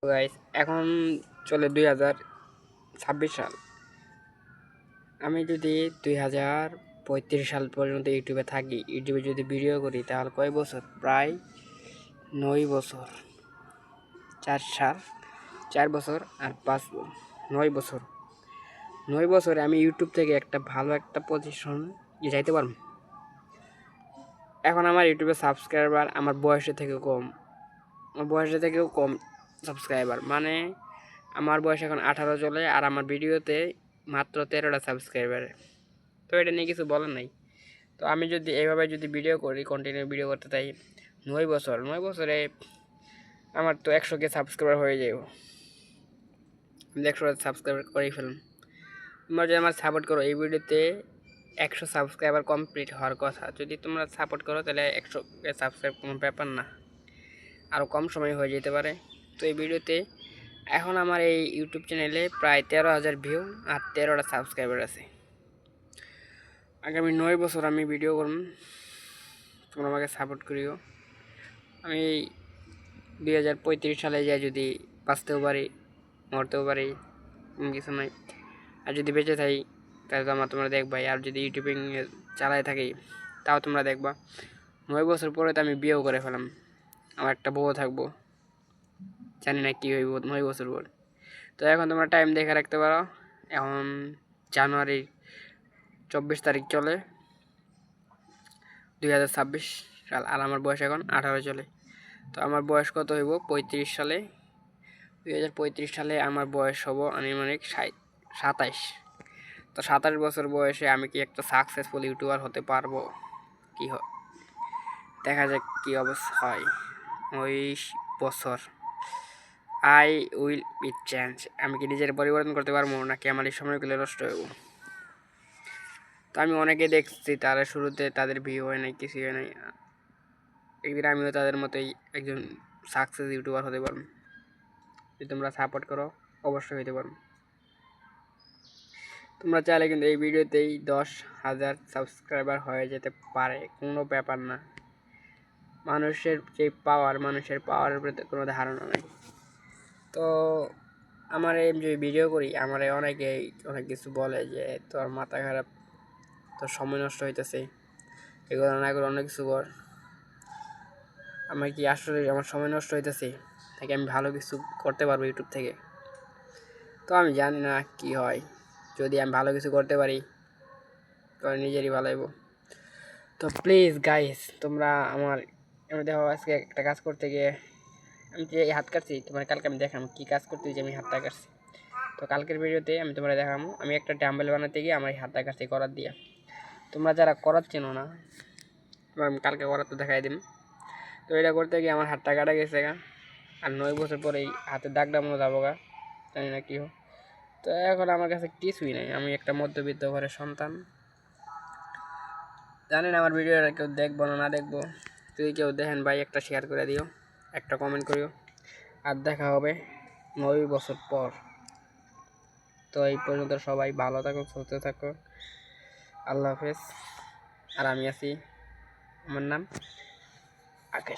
Guys এখন চলে 2026 সাল। আমি যদি 2035 সাল পর্যন্ত ইউটিউবে থাকি, ইউটিউবে যদি ভিডিও করি, তাহলে কয় বছর? প্রায় 9 বছর। 4 সাল, 4 বছর আর 9 বছর। 9 বছরে আমি ইউটিউব থেকে একটা ভালো একটা পজিশন যাইতে পারবো। এখন আমার ইউটিউবে সাবস্ক্রাইবার আমার বয়সের থেকেও কম সাবস্ক্রাইবার। মানে আমার বয়স এখন 18 চলে, আর আমার ভিডিওতে মাত্র 13টা সাবস্ক্রাইবার। তো এটা নিয়ে কিছু বলার নাই। তো আমি যদি এইভাবে ভিডিও করি, কন্টিনিউ ভিডিও করতে চাই, 9 বছরে আমার তো 100K সাবস্ক্রাইবার হয়ে যাব। আমি 100 সাবস্ক্রাইবার করেই ফেলুন। তোমরা যদি আমার সাপোর্ট করো, এই ভিডিওতে 100 সাবস্ক্রাইবার কমপ্লিট হওয়ার কথা। যদি তোমরা সাপোর্ট করো তাহলে 100K সাবস্ক্রাইব কোনো ব্যাপার না, আরও কম সময় হয়ে যেতে পারে। তো এই ভিডিওতে এখন আমার এই ইউটিউব চ্যানেলে প্রায় 13,000 ভিউ আর 13টা সাবস্ক্রাইবার আছে। আগামী 9 বছর আমি ভিডিও করব, তোমরা আমাকে সাপোর্ট করিও। আমি 2035 সালে যাই, যদি বাঁচতেও পারি, মরতেও পারি, কিছু নাই। আর যদি বেঁচে থাকি তাহলে তো তোমরা দেখবাই। আর যদি ইউটিউবিং চালাই থাকি তাও তোমরা দেখবা। 9 বছর পরে তো আমি বিয়েও করে ফেলাম, আমার একটা বউ থাকবো। জানি না কী হইব 9 বছর পর। তো এখন তোমরা টাইম দেখে রাখতে পারো। এখন জানুয়ারি 24 তারিখ চলে 2026 সাল, আর আমার বয়স এখন 18 চলে। তো আমার বয়স কত হইব 35 সালে? 2035 সালে আমার বয়স হব আনুমানিক 27। তো 27 বছর বয়সে আমি কি একটা সাকসেসফুল ইউটিউবার হতে পারবো? কি দেখা যাক কি অবস্থা হয়। ওই বছর আই উইল বি চেঞ্জ। আমি কি নিজের পরিবর্তন করতে পারবো, নাকি আমার এই সময়গুলো নষ্ট হইব? তো আমি অনেকে দেখছি তারা শুরুতে তাদের ভিউ হয় নাই, কিছুই হয় নাই। একদিন আমিও তাদের মতোই একজন সাকসেস ইউটিউবার হতে পারবো। যদি তোমরা সাপোর্ট করো অবশ্যই হতে পারবো। তোমরা চাইলে কিন্তু এই ভিডিওতেই 10,000 সাবস্ক্রাইবার হয়ে যেতে পারে, কোনো ব্যাপার না। মানুষের পাওয়ারের প্রতি কোনো ধারণা নেই। তো আমার এই যে ভিডিও করি, আমার অনেকেই অনেক কিছু বলে যে তোর মাথা খারাপ, তোর সময় নষ্ট হইতেছে, এগুলো না করে অনেক কিছু কর। আমার কি আসলে আমার সময় নষ্ট হইতেছে, তাকে আমি ভালো কিছু করতে পারবো ইউটিউব থেকে? তো আমি জানি না কি হয়। যদি আমি ভালো কিছু করতে পারি তাহলে নিজেরই ভালো হইব। তো প্লিজ গাইস, তোমরা আমি দেখো আজকে একটা কাজ করতে গিয়ে আমি যে হাত কাটছি, তোমার কালকে আমি দেখাম কি কাজ করতে যে আমি হাতটা কাটছি। তো কালকের ভিডিওতে আমি তোমরা দেখাবো আমি একটা ডাম্বেল বানাতে গিয়ে আমার এই হাতটা কাটছি করার দিয়ে। তোমরা যারা করার চেনো না, আমি কালকে করার তো দেখাই দিন। তো এটা করতে গিয়ে আমার হাতটা কাটা গেছে গা, আর 9 বছর পরে এই হাতের দাগটা মনে যাবো গা, জানি না কী হোক। তো এখন আমার কাছে কিছুই নেই, আমি একটা মধ্যবিত্ত ঘরের সন্তান। জানি না আমার ভিডিওটা কেউ দেখবো না দেখবো। যদি কেউ দেখেন ভাই একটা শেয়ার করে দিও, একটা কমেন্ট করিও। আর দেখা হবে 9 বছর পর। তো এই পর্যন্ত সবাই ভালো থাকো, সুস্থ থাকো, আল্লাহ হাফেজ। আর আমি আছি, আমার নাম